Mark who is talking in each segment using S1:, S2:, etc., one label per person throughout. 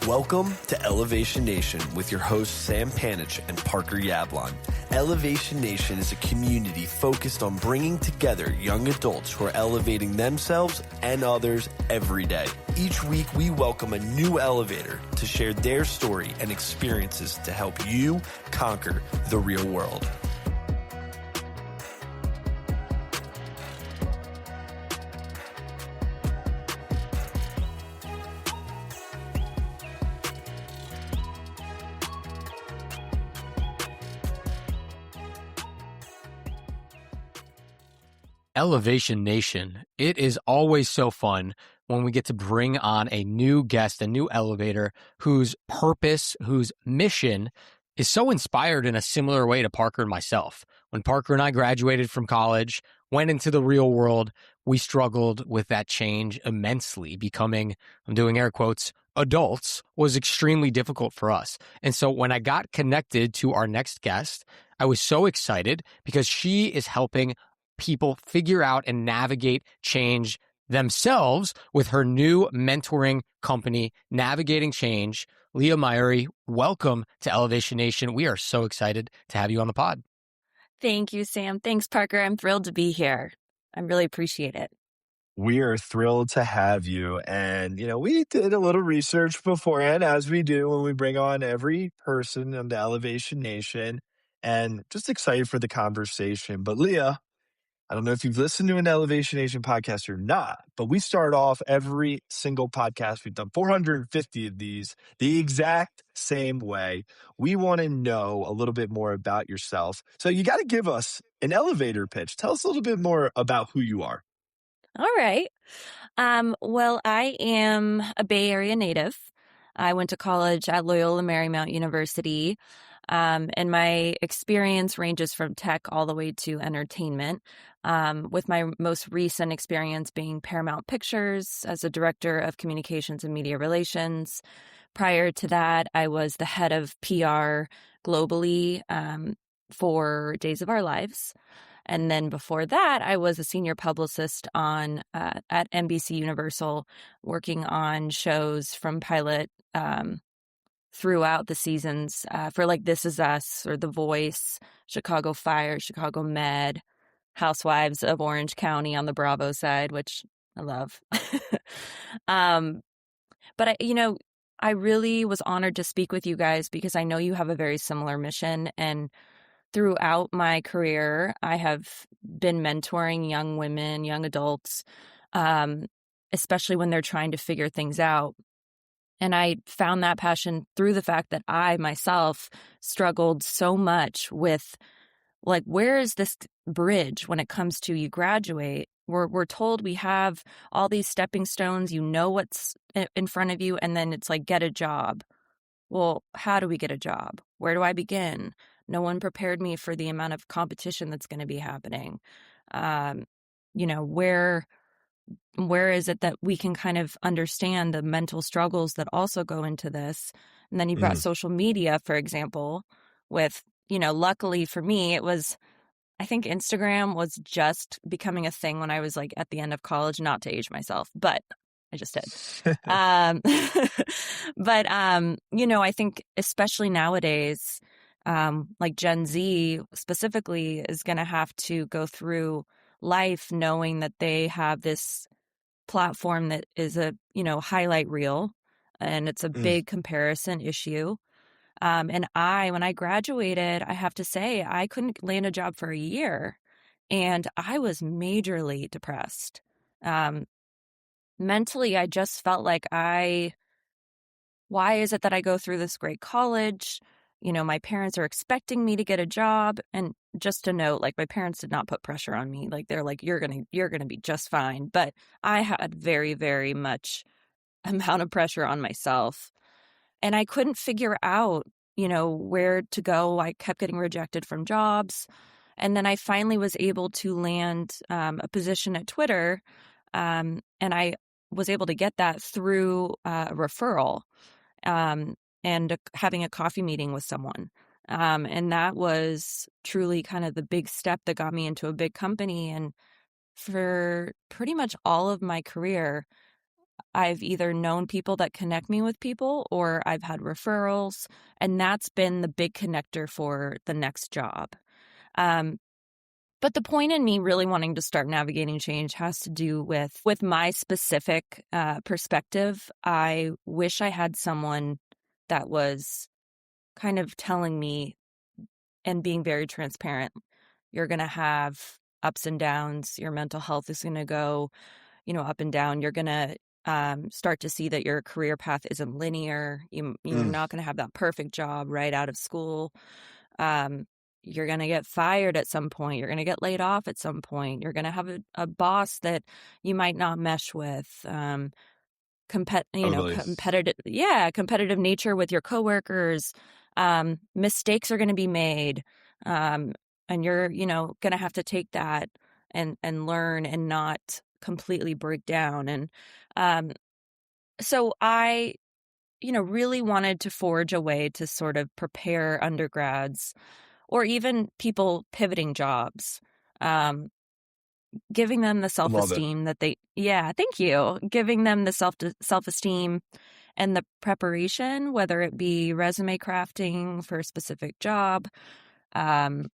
S1: Welcome to Elevation Nation with your hosts Sam Panich and Parker Yablon. Elevation Nation is a community focused on bringing together young adults who are elevating themselves and others every day. Each week, we welcome a new elevator to share their story and experiences to help you conquer the real world.
S2: Elevation Nation, it is always so fun when we get to bring on a new guest, a new elevator whose purpose, whose mission is so inspired in a similar way to Parker and myself. When Parker and I graduated from college, went into the real world, we struggled with that change immensely. Becoming, I'm doing air quotes, adults was extremely difficult for us. And so when I got connected to our next guest, I was so excited because she is helping people figure out and navigate change themselves with her new mentoring company, Navigating Change. Lia Maiuri, welcome to Elevation Nation. We are so excited to have you on the pod.
S3: Thank you, Sam. Thanks, Parker. I'm thrilled to be here. I really appreciate it.
S1: We are thrilled to have you. And, we did a little research beforehand, as we do when we bring on every person on the Elevation Nation, and just excited for the conversation. But Lia, I don't know if you've listened to an Elevation Nation podcast or not, but we start off every single podcast. We've done 450 of these the exact same way. We want to know a little bit more about yourself. So you got to give us an elevator pitch. Tell us a little bit more about who you are.
S3: All right. Well, I am a Bay Area native. I went to college at Loyola Marymount University. And my experience ranges from tech all the way to entertainment, with my most recent experience being Paramount Pictures as a director of communications and media relations. Prior to that, I was the head of PR globally for Days of Our Lives. And then before that, I was a senior publicist at NBC Universal, working on shows from pilot throughout the seasons for like This Is Us or The Voice, Chicago Fire, Chicago Med, Housewives of Orange County on the Bravo side, which I love. But I really was honored to speak with you guys because I know you have a very similar mission. And throughout my career, I have been mentoring young women, young adults, especially when they're trying to figure things out. And I found that passion through the fact that I myself struggled so much with, like, where is this bridge when it comes to you graduate? We're told we have all these stepping stones, what's in front of you, and then it's like, get a job. Well, how do we get a job? Where do I begin? No one prepared me for the amount of competition that's going to be happening. Where is it that we can kind of understand the mental struggles that also go into this? And then you've got social media, for example, with, luckily for me, I think Instagram was just becoming a thing when I was like at the end of college, not to age myself, but I just did. I think especially nowadays, like Gen Z specifically is going to have to go through life knowing that they have this platform that is a, highlight reel, and it's a big comparison issue. And when I graduated, I have to say, I couldn't land a job for a year, and I was majorly depressed. Mentally, I just felt like why is it that I go through this great college? My parents are expecting me to get a job. And just to note, like, my parents did not put pressure on me. Like, they're like, you're going to be just fine. But I had very, very much amount of pressure on myself. And I couldn't figure out, where to go. I kept getting rejected from jobs. And then I finally was able to land a position at Twitter. And I was able to get that through a referral. And having a coffee meeting with someone. And that was truly kind of the big step that got me into a big company. And for pretty much all of my career, I've either known people that connect me with people or I've had referrals, and that's been the big connector for the next job. Um, but the point in me really wanting to start navigating change has to do with my specific perspective. I wish I had someone that was kind of telling me and being very transparent. You're going to have ups and downs. Your mental health is going to go, up and down. You're going to start to see that your career path isn't linear. You're
S1: Mm,
S3: not going to have that perfect job right out of school. Um, you're going to get fired at some point. You're going to get laid off at some point. You're going to have a boss that you might not mesh with.
S1: totally.
S3: Competitive nature with your coworkers. Mistakes are going to be made. Um, and you're, going to have to take that and learn and not completely break down. And um, so I, really wanted to forge a way to sort of prepare undergrads or even people pivoting jobs, um, giving them the
S1: Love it.
S3: self-esteem that thank you, giving them the self-esteem and the preparation, whether it be resume crafting for a specific job, um,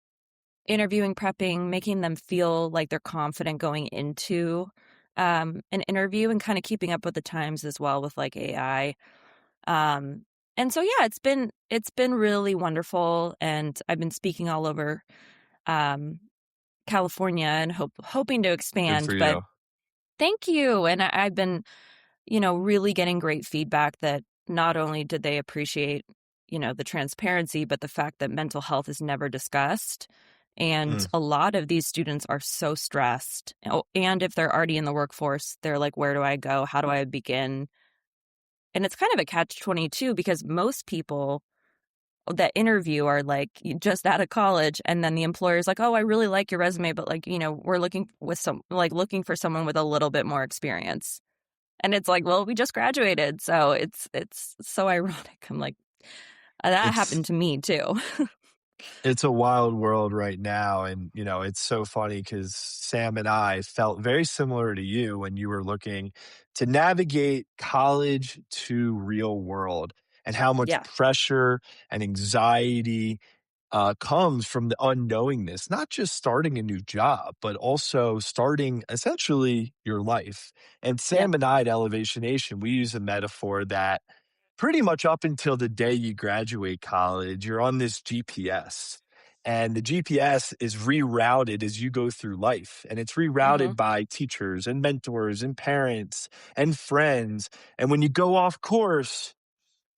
S3: interviewing prepping, making them feel like they're confident going into an interview and kind of keeping up with the times as well with like AI. Um, and so, yeah, it's been really wonderful. And I've been speaking all over um, California and hoping to
S1: Good for
S3: expand, but
S1: you.
S3: thank you. And I've been, really getting great feedback that not only did they appreciate, the transparency, but the fact that mental health is never discussed. And
S1: Mm,
S3: a lot of these students are so stressed. Oh, and if they're already in the workforce, they're like, where do I go? How do I begin? And it's kind of a catch-22 because most people that interview are like just out of college, and then the employer's like, oh, I really like your resume, but like, we're looking for someone with a little bit more experience. And it's like, well, we just graduated. So it's so ironic. I'm like, that
S1: it's
S3: happened to me too.
S1: it's a wild world right now, and, it's so funny because Sam and I felt very similar to you when you were looking to navigate college to real world, and how much
S3: Yeah.
S1: pressure and anxiety comes from the unknowingness, not just starting a new job, but also starting essentially your life. And
S3: Yeah.
S1: Sam and I at Elevation Nation, we use a metaphor that pretty much up until the day you graduate college, you're on this GPS. And the GPS is rerouted as you go through life. And it's
S3: Hmm.
S1: rerouted by teachers and mentors and parents and friends. And when you go off course,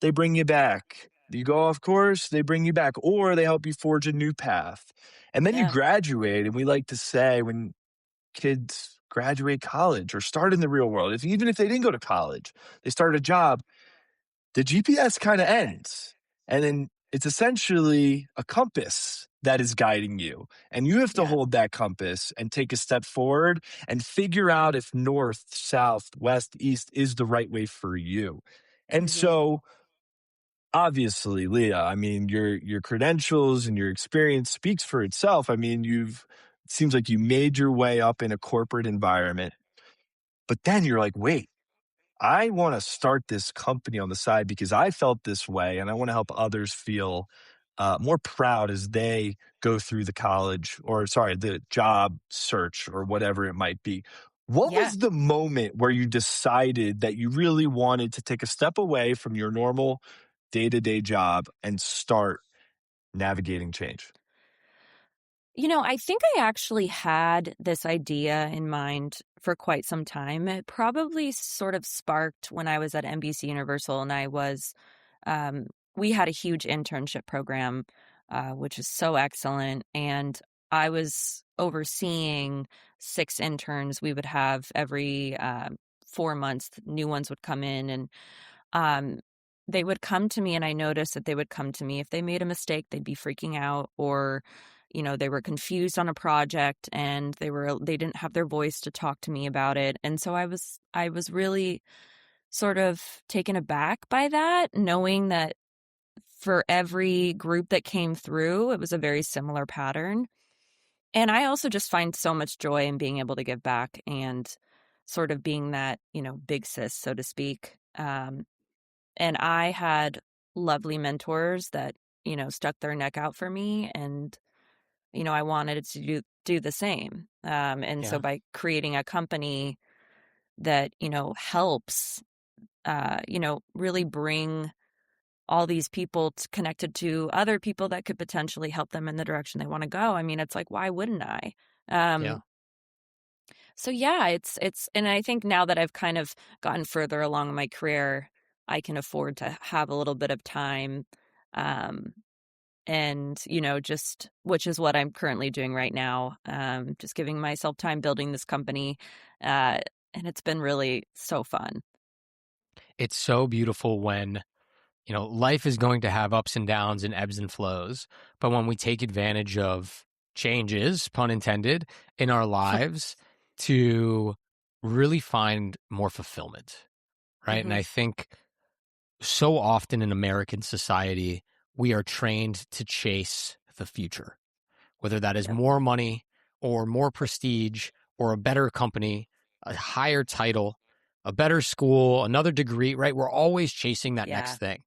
S1: they bring you back. You go off course, they bring you back, or they help you forge a new path. And then you
S3: Yeah.
S1: graduate, and we like to say when kids graduate college or start in the real world, even if they didn't go to college, they start a job, the GPS kind of ends. And then it's essentially a compass that is guiding you. And you have to
S3: Yeah.
S1: hold that compass and take a step forward and figure out if north, south, west, east is the right way for you. And
S3: Hmm.
S1: so obviously, Leah, I mean, your credentials and your experience speaks for itself. I mean, it seems like you made your way up in a corporate environment, but then you're like, wait, I want to start this company on the side because I felt this way, and I want to help others feel more proud as they go through the job search or whatever it might be. What
S3: Yeah.
S1: was the moment where you decided that you really wanted to take a step away from your normal day to day job and start navigating change?
S3: I think I actually had this idea in mind for quite some time. It probably sort of sparked when I was at NBC Universal and um, we had a huge internship program, which is so excellent. And I was overseeing 6 interns. We would have every 4 months, new ones would come in, and um, they would come to me, and I noticed that they would come to me if they made a mistake, they'd be freaking out, or they were confused on a project and they didn't have their voice to talk to me about it. And so I was really sort of taken aback by that, knowing that for every group that came through, it was a very similar pattern. And I also just find so much joy in being able to give back. And sort of being that, big sis, so to speak. And I had lovely mentors that, stuck their neck out for me, and, I wanted to do the same. And so
S2: Yeah.
S3: by creating a company that, helps, really bring all these people connected to other people that could potentially help them in the direction they want to go. I mean, it's like, why wouldn't I?
S2: Yeah.
S3: Um, so yeah, and I think now that I've kind of gotten further along in my career, I can afford to have a little bit of time. Um, and, just which is what I'm currently doing right now. Just giving myself time building this company. Uh, and it's been really so fun.
S2: It's so beautiful when, life is going to have ups and downs and ebbs and flows. But when we take advantage of changes, pun intended, in our lives to really find more fulfillment, right? And
S3: Hmm.
S2: I think so often in American society, we are trained to chase the future, whether that is
S3: Yep.
S2: more money or more prestige or a better company, a higher title, a better school, another degree, right? We're always chasing that next
S3: Yeah.
S2: thing.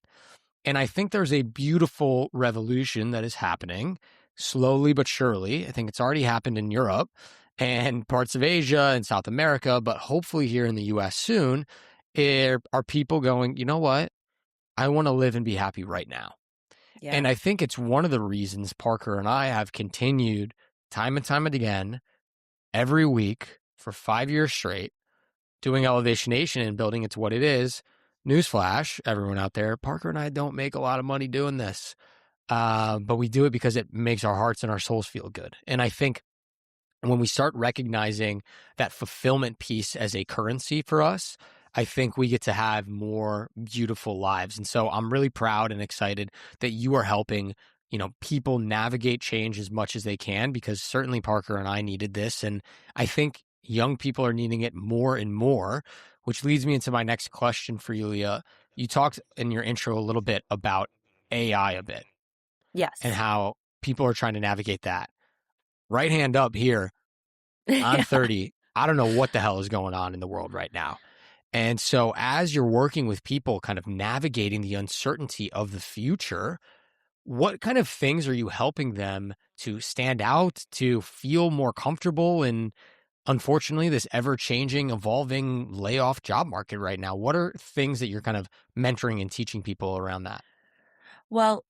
S2: And I think there's a beautiful revolution that is happening slowly but surely. I think it's already happened in Europe and parts of Asia and South America, but hopefully here in the US soon, are people going, you know what? I want to live and be happy right now.
S3: Yeah.
S2: And I think it's one of the reasons Parker and I have continued time and time and again every week for 5 years straight doing Elevation Nation and building it to what it is. Newsflash, everyone out there, Parker and I don't make a lot of money doing this, but we do it because it makes our hearts and our souls feel good. And I think when we start recognizing that fulfillment piece as a currency for us, I think we get to have more beautiful lives. And so I'm really proud and excited that you are helping, people navigate change as much as they can, because certainly Parker and I needed this. And I think young people are needing it more and more, which leads me into my next question for you, Leah. You talked in your intro a little bit about AI a bit and
S3: Yes.
S2: how people are trying to navigate that. Right hand up here. I'm
S3: Yeah.
S2: 30. I don't know what the hell is going on in the world right now. And so, as you're working with people kind of navigating the uncertainty of the future, what kind of things are you helping them to stand out, to feel more comfortable in, unfortunately, this ever changing, evolving layoff job market right now? What are things that you're kind of mentoring and teaching people around that?
S3: Well,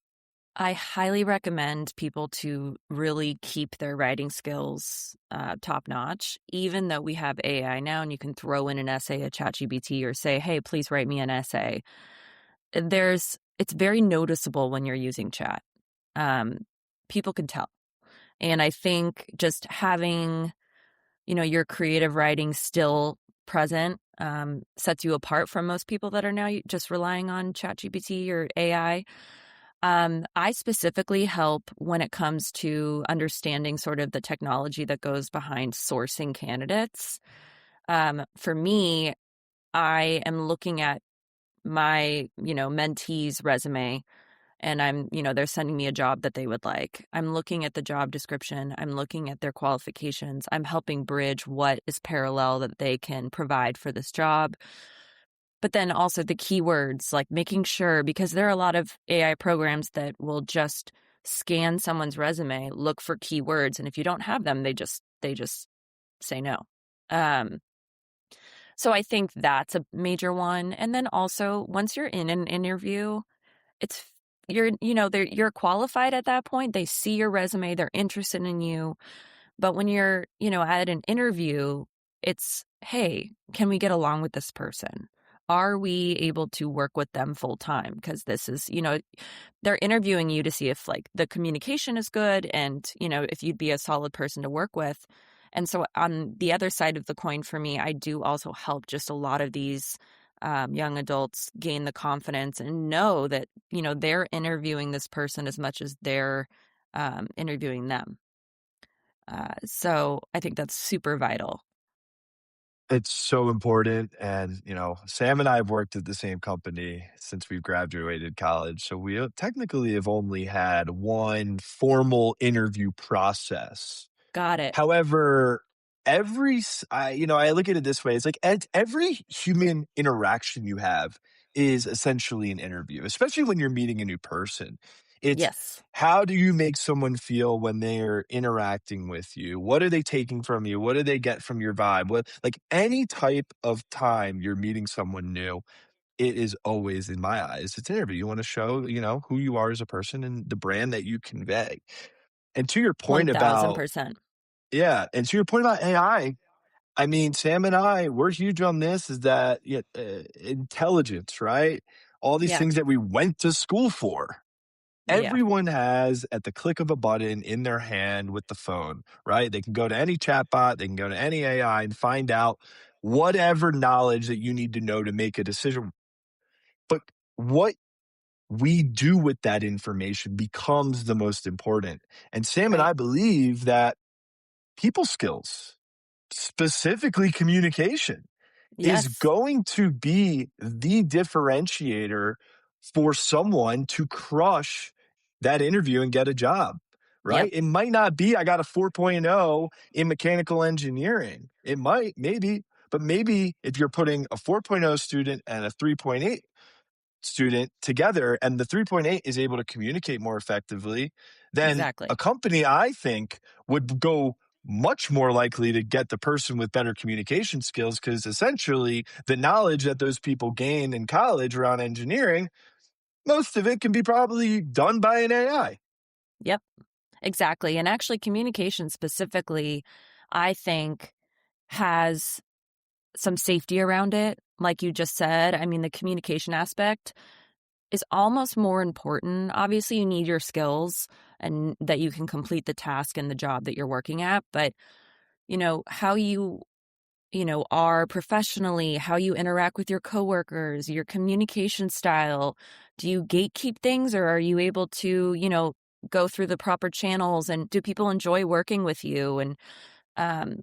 S3: I highly recommend people to really keep their writing skills top notch, even though we have AI now and you can throw in an essay at ChatGPT or say, hey, please write me an essay. It's very noticeable when you're using chat. Um, People can tell. And I think just having, your creative writing still present sets you apart from most people that are now just relying on ChatGPT or AI. I specifically help when it comes to understanding sort of the technology that goes behind sourcing candidates. For me, I am looking at my, mentee's resume, and they're sending me a job that they would like. I'm looking at the job description. I'm looking at their qualifications. I'm helping bridge what is parallel that they can provide for this job. But then also the keywords, like making sure, because there are a lot of AI programs that will just scan someone's resume, look for keywords, and if you don't have them, they just say no. Um, so I think that's a major one. And then also once you're in an interview, it's you're qualified at that point. They see your resume, they're interested in you. But when you're, at an interview, it's, hey, can we get along with this person? Are we able to work with them full time? Because this is, they're interviewing you to see if like the communication is good and, if you'd be a solid person to work with. And so on the other side of the coin for me, I do also help just a lot of these young adults gain the confidence and know that, they're interviewing this person as much as they're interviewing them. So I think that's super vital.
S1: It's so important. And, Sam and I have worked at the same company since we've graduated college. So we technically have only had one formal interview process.
S3: Got it.
S1: However, I look at it this way. It's like every human interaction you have is essentially an interview, especially when you're meeting a new person. It's
S3: Yes.
S1: how do you make someone feel when they're interacting with you? What are they taking from you? What do they get from your vibe? What, like any type of time you're meeting someone new, it is always, in my eyes, it's an interview. You want to show, who you are as a person and the brand that you convey. And to your point about
S3: 1000%.
S1: yeah, and to your point about I mean, Sam and I, we're huge on this, is that yeah, intelligence, right? All these
S3: Yeah.
S1: things that we went to school for.
S3: Yeah.
S1: Everyone has at the click of a button in their hand with the phone, right? They can go to any chatbot, they can go to any AI and find out whatever knowledge that you need to know to make a decision. But what we do with that information becomes the most important. And Sam and
S3: Right.
S1: I believe that people skills, specifically communication, is
S3: Yes.
S1: going to be the differentiator for someone to crush that interview and get a job, right?
S3: Yep.
S1: It might not be, I got a 4.0 in mechanical engineering. It might, maybe, but maybe if you're putting a 4.0 student and a 3.8 student together and the 3.8 is able to communicate more effectively, then a
S3: Exactly.
S1: company, I think, would go much more likely to get the person with better communication skills because essentially the knowledge that those people gain in college around engineering, most of it can be probably done by an AI.
S3: Yep. Exactly. And actually, communication specifically, I think, has some safety around it. Like you just said, I mean, the communication aspect is almost more important. Obviously, you need your skills and that you can complete the task and the job that you're working at. But, how you are professionally, how you interact with your coworkers, your communication style. Do you gatekeep things or are you able to, go through the proper channels, and do people enjoy working with you? And um,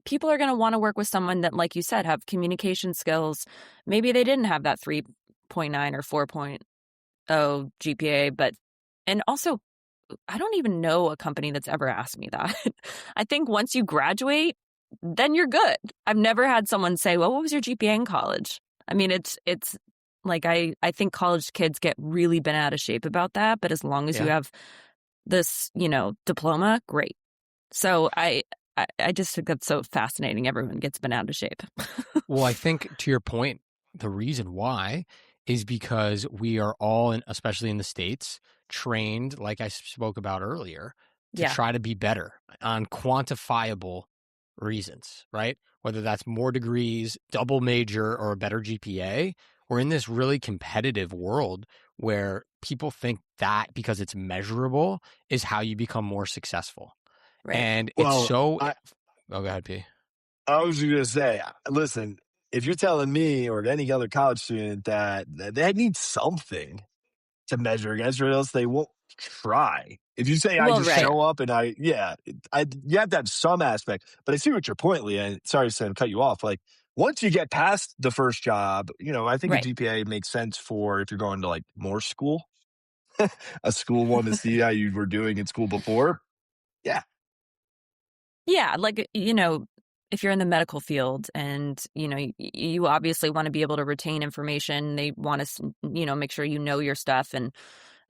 S3: people are going to want to work with someone that, like you said, have communication skills. Maybe they didn't have that 3.9 or 4.0 GPA, and also, I don't even know a company that's ever asked me that. I think once you graduate, then you're good. I've never had someone say, "Well, what was your GPA in college?" I mean, it's like I think college kids get really bent out of shape about that, but as long as you
S2: Yeah.
S3: have this, diploma, great. So I just think that's so fascinating. Everyone gets bent out of shape.
S2: Well, I think to your point, the reason why is because we are all, especially in the States, trained, like I spoke about earlier, to
S3: Yeah,
S2: try to be better on quantifiable reasons, right? Whether that's more degrees, double major, or a better GPA. We're in this really competitive world where people think that because it's measurable is how you become more successful.
S3: right.
S2: And it's
S1: Well,
S2: so.
S1: I,
S2: Oh, go ahead, P.
S1: I was going to say, listen, if you're telling me or any other college student that they need something to measure against, or else they won't try. If you say I
S3: Well,
S1: just
S3: right,
S2: Fair.
S1: show up and you have to have some aspect. But I see what your point, Leah. And sorry, Sam, cut you off. Like once you get past the first job, I think a
S3: right.
S1: GPA makes sense for if you're going to like more school, a school one to see how you were doing in school before. Yeah,
S3: Yeah, like, if you're in the medical field and, you obviously want to be able to retain information, they want to, make sure you know your stuff. And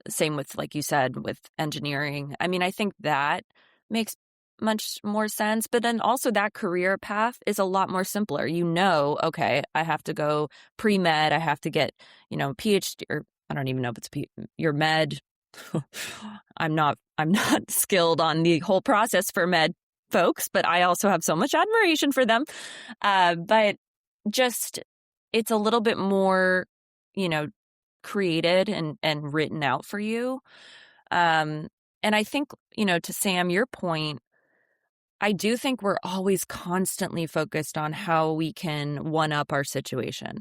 S3: same with, like you said, with engineering. I mean, I think that makes much more sense. But then also that career path is a lot more simpler. Okay, I have to go pre-med. I have to get, PhD, or I don't even know if it's your med. I'm not skilled on the whole process for med folks, but I also have so much admiration for them. But just, it's a little bit more, you know, created and written out for you. Um, and I think, to Sam, your point, I do think we're always constantly focused on how we can one up our situation,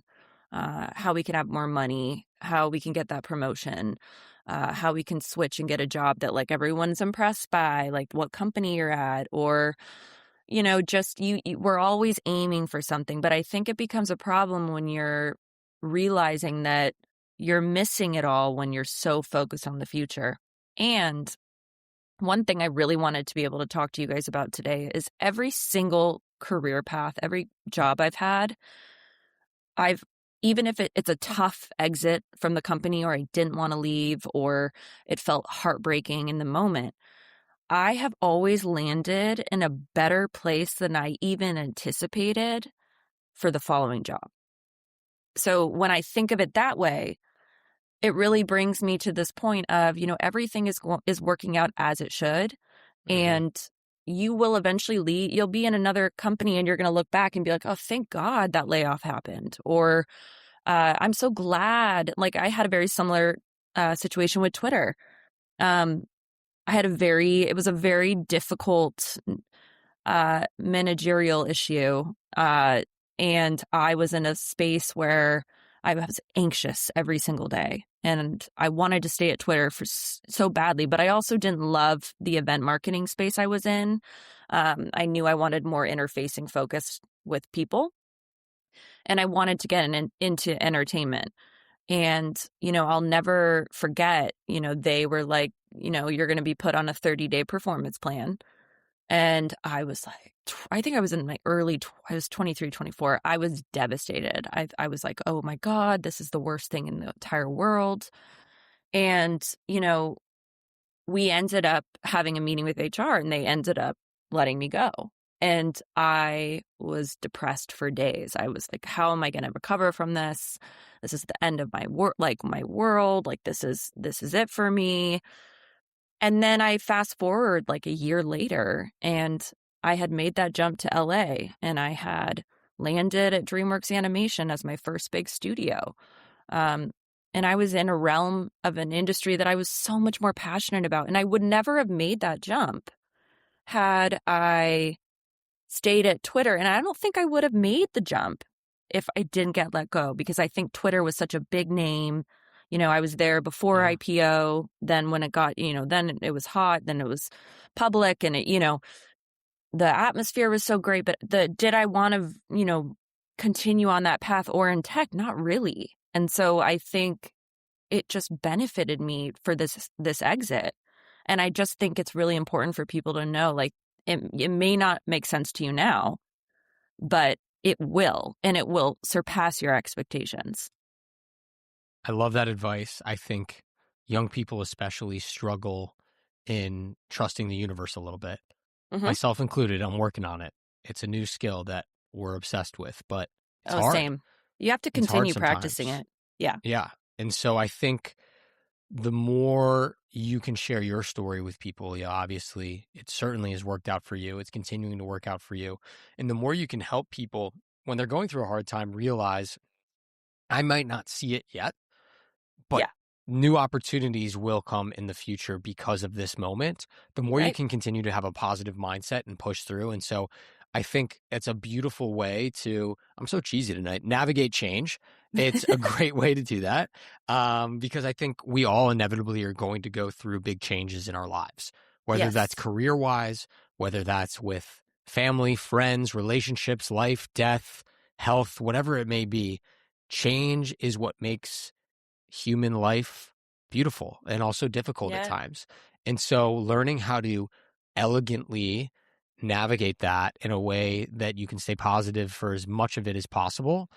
S3: how we can have more money, how we can get that promotion, how we can switch and get a job that like everyone's impressed by, like what company you're at, or just we're always aiming for something. But I think it becomes a problem when you're realizing that you're missing it all when you're so focused on the future. And one thing I really wanted to be able to talk to you guys about today is every single career path, every job I've had, I've even if it's a tough exit from the company or I didn't want to leave or it felt heartbreaking in the moment, I have always landed in a better place than I even anticipated for the following job. So when I think of it that way, it really brings me to this point of, everything is working out as it should.
S1: Mhm.
S3: And you will eventually leave. You'll be in another company and you're going to look back and be like, oh, thank God that layoff happened. Or I'm so glad. Like I had a very similar situation with Twitter. Um, it was a very difficult managerial issue. And I was in a space where I was anxious every single day. And I wanted to stay at Twitter so badly, but I also didn't love the event marketing space I was in. I knew I wanted more interfacing focus with people, and I wanted to get into entertainment. And, I'll never forget, they were like, you're going to be put on a 30-day performance plan. And I was like, I think I was in my I was 23, 24. I was devastated. I was like, oh my God, this is the worst thing in the entire world. And, we ended up having a meeting with HR and they ended up letting me go. And I was depressed for days. I was like, how am I going to recover from this? This is the end of my my world. Like this is it for me. And then I fast forward like a year later and I had made that jump to LA and I had landed at DreamWorks Animation as my first big studio. Um, and I was in a realm of an industry that I was so much more passionate about. And I would never have made that jump had I stayed at Twitter. And I don't think I would have made the jump if I didn't get let go, because I think Twitter was such a big name. I was there before
S1: Yeah.
S3: IPO. Then when it got, then it was hot, then it was public and the atmosphere was so great. But did I want to, continue on that path or in tech? Not really. And so I think it just benefited me for this exit. And I just think it's really important for people to know, like, it may not make sense to you now, but it will, and it will surpass your expectations.
S2: I love that advice. I think young people especially struggle in trusting the universe a little bit.
S3: Mm-hmm.
S2: Myself included, I'm working on it. It's a new skill that we're obsessed with, but it's
S3: Oh,
S2: hard.
S3: same. You have to
S2: It's hard
S3: continue practicing
S2: sometimes.
S3: it. Yeah.
S2: Yeah. And so I think the more you can share your story with people, obviously it certainly has worked out for you. It's continuing to work out for you. And the more you can help people when they're going through a hard time realize I might not see it yet, but
S3: Yeah.
S2: new opportunities will come in the future because of this moment. The more you
S3: Right.
S2: can continue to have a positive mindset and push through. And so I think it's a beautiful way to, I'm so cheesy tonight, navigate change. It's a great way to do that because I think we all inevitably are going to go through big changes in our lives, whether that's
S3: Yes.
S2: career-wise, whether that's with family, friends, relationships, life, death, health, whatever it may be. Change is what makes human life beautiful and also difficult at
S3: Yeah.
S2: times. And so learning how to elegantly navigate that in a way that you can stay positive for as much of it as possible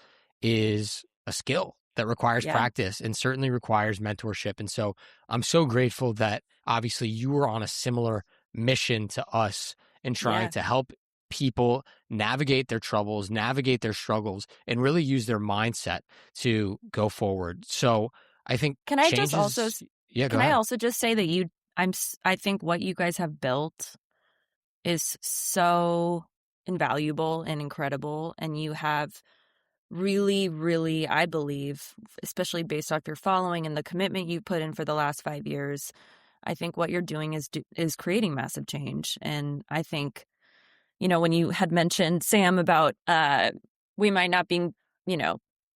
S2: is a skill that requires
S3: Yeah.
S2: practice and certainly requires mentorship. And so I'm so grateful that obviously you were on a similar mission to us in trying
S3: Yeah.
S2: to help people navigate their troubles, navigate their struggles, and really use their mindset to go forward. So I think
S3: Can I just also,
S2: changes. Yeah, go
S3: can I
S2: ahead.
S3: also just say that I think what you guys have built is so invaluable and incredible. And you have really, really, I believe, especially based off your following and the commitment you put in for the last 5 years, I think what you're doing is creating massive change. And I think, when you had mentioned, Sam, about we might not be,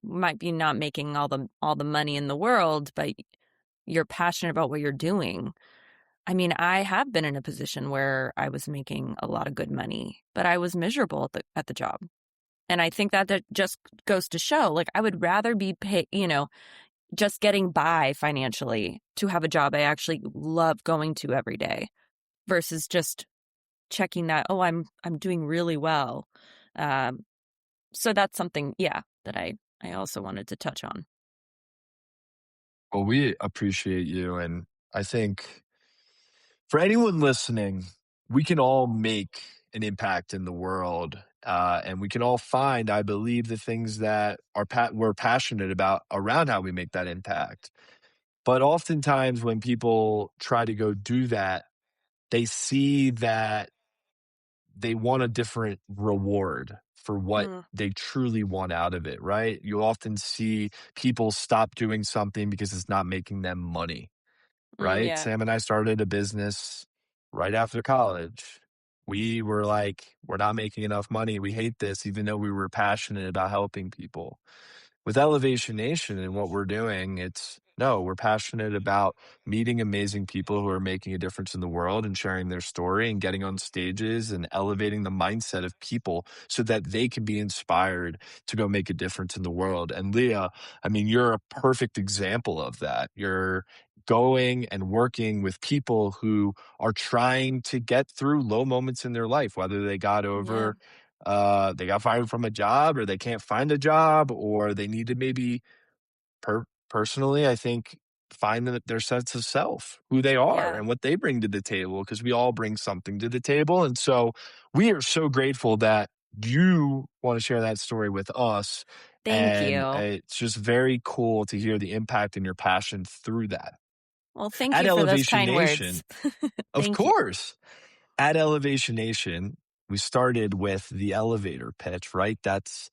S3: might be not making all the money in the world, but you're passionate about what you're doing. I mean, I have been in a position where I was making a lot of good money, but I was miserable at the job. And I think that just goes to show, like, I would rather be paid, just getting by financially to have a job I actually love going to every day versus just checking that, oh, I'm doing really well. Um, so that's something, yeah, that I also wanted to touch on.
S1: Well, we appreciate you. And I think for anyone listening, we can all make an impact in the world. And we can all find, I believe, the things that we're passionate about around how we make that impact. But oftentimes, when people try to go do that, they see that they want a different reward for what
S3: Mm,
S1: they truly want out of it, right? You often see people stop doing something because it's not making them money, right?
S3: yeah,
S1: Sam and I started a business right after college. We were like, we're not making enough money. We hate this, even though we were passionate about helping people. With Elevation Nation and what we're doing, it's no, we're passionate about meeting amazing people who are making a difference in the world and sharing their story and getting on stages and elevating the mindset of people so that they can be inspired to go make a difference in the world. And Leah, I mean, you're a perfect example of that. You're going and working with people who are trying to get through low moments in their life, whether
S3: yeah,
S1: they got fired from a job or they can't find a job or they need to maybe personally, I think, find their sense of self, who they are
S3: yeah.
S1: and what they bring to the table, because we all bring something to the table. And so we are so grateful that you want to share that story with us.
S3: Thank
S1: And
S3: you.
S1: it's just very cool to hear the impact and your passion through that.
S3: Well, thank
S1: At
S3: you for those
S1: Elevation
S3: kind words.
S1: Nation, of
S3: Thank you.
S1: course. At Elevation Nation, we started with the elevator pitch, right? That's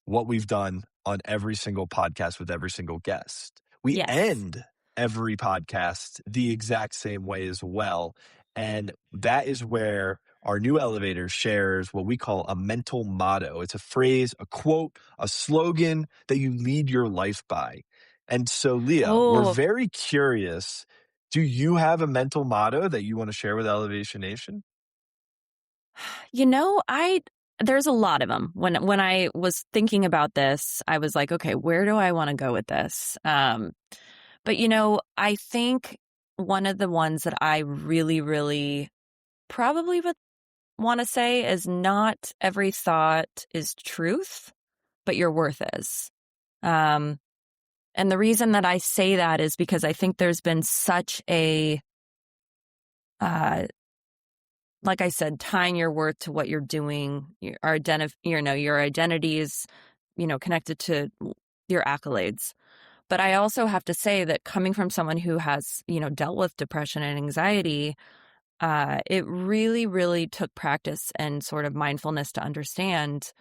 S1: what we've done on every single podcast with every single guest. We
S3: Yes.
S1: end every podcast the exact same way as well. And that is where our new elevator shares what we call a mental motto. It's a phrase, a quote, a slogan that you lead your life by. And so, Leah, we're
S3: Oh,
S1: very curious. Do you have a mental motto that you want to share with Elevation Nation?
S3: I there's a lot of them. When I was thinking about this, I was like, okay, where do I want to go with this? But I think one of the ones that I really, really probably would want to say is not every thought is truth, but your worth is. Um, and the reason that I say that is because I think there's been such a, uh, like I said, tying your worth to what you're doing, your identity is, connected to your accolades. But I also have to say that coming from someone who has, dealt with depression and anxiety, it really, really took practice and sort of mindfulness to understand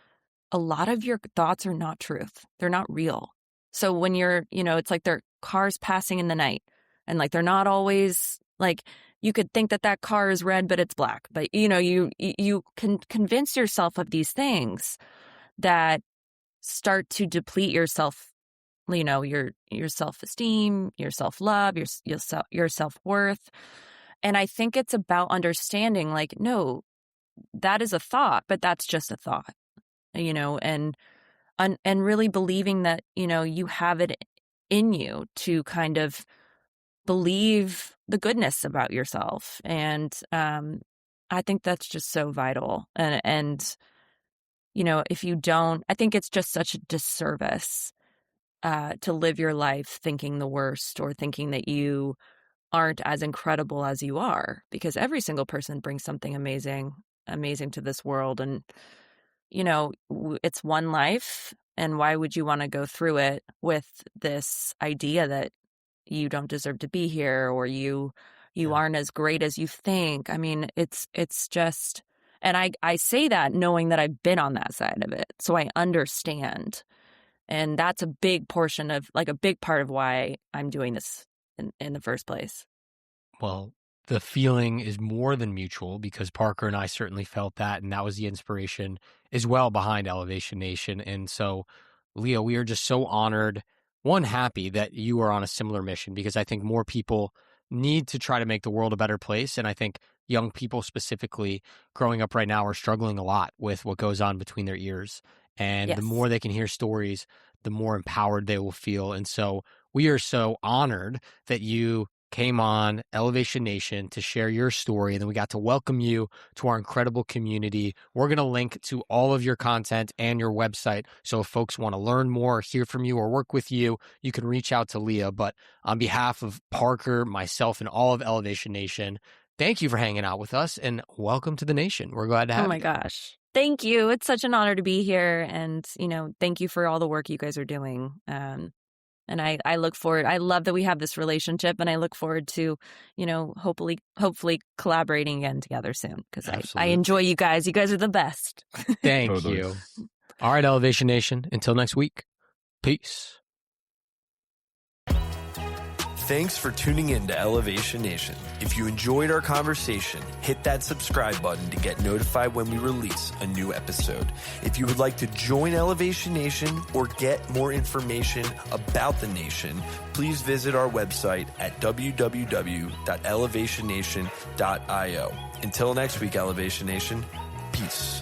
S3: a lot of your thoughts are not truth. They're not real. So when it's like they're cars passing in the night and like they're not always like you could think that that car is red, but it's black. But you can convince yourself of these things that start to deplete yourself, your self-esteem, your self-love, your self-worth. And I think it's about understanding like, no, that is a thought, but that's just a thought, and really believing that, you have it in you to kind of believe the goodness about yourself. And I think that's just so vital. And if you don't, I think it's just such a disservice to live your life thinking the worst or thinking that you aren't as incredible as you are, because every single person brings something amazing to this world. And it's one life, and why would you want to go through it with this idea that you don't deserve to be here or you
S1: Yeah.
S3: aren't as great as you think? I mean, it's just, and I say that knowing that I've been on that side of it, so I understand. And that's a big portion of like a big part of why I'm doing this in the first place.
S2: Well, the feeling is more than mutual because Parker and I certainly felt that, and that was the inspiration as well behind Elevation Nation. And so, Leo, we are just so honored, one, happy that you are on a similar mission because I think more people need to try to make the world a better place. And I think young people specifically growing up right now are struggling a lot with what goes on between their ears. And the
S3: Yes.
S2: more they can hear stories, the more empowered they will feel. And so we are so honored that you came on Elevation Nation to share your story, and then we got to welcome you to our incredible community. We're going to link to all of your content and your website, so if folks want to learn more, hear from you, or work with you, you can reach out to Lia. But on behalf of Parker, myself, and all of Elevation Nation, thank you for hanging out with us, and welcome to the nation. We're glad to have you.
S3: Oh my gosh. Thank you. It's such an honor to be here. And, thank you for all the work you guys are doing. And I look forward. I love that we have this relationship, and I look forward to, hopefully collaborating again together soon, because I enjoy you guys. You guys are the best.
S2: Thank you. All right, Elevation Nation. Until next week. Peace.
S1: Thanks for tuning in to Elevation Nation. If you enjoyed our conversation, hit that subscribe button to get notified when we release a new episode. If you would like to join Elevation Nation or get more information about the nation, please visit our website at www.elevationnation.io. Until next week, Elevation Nation, peace.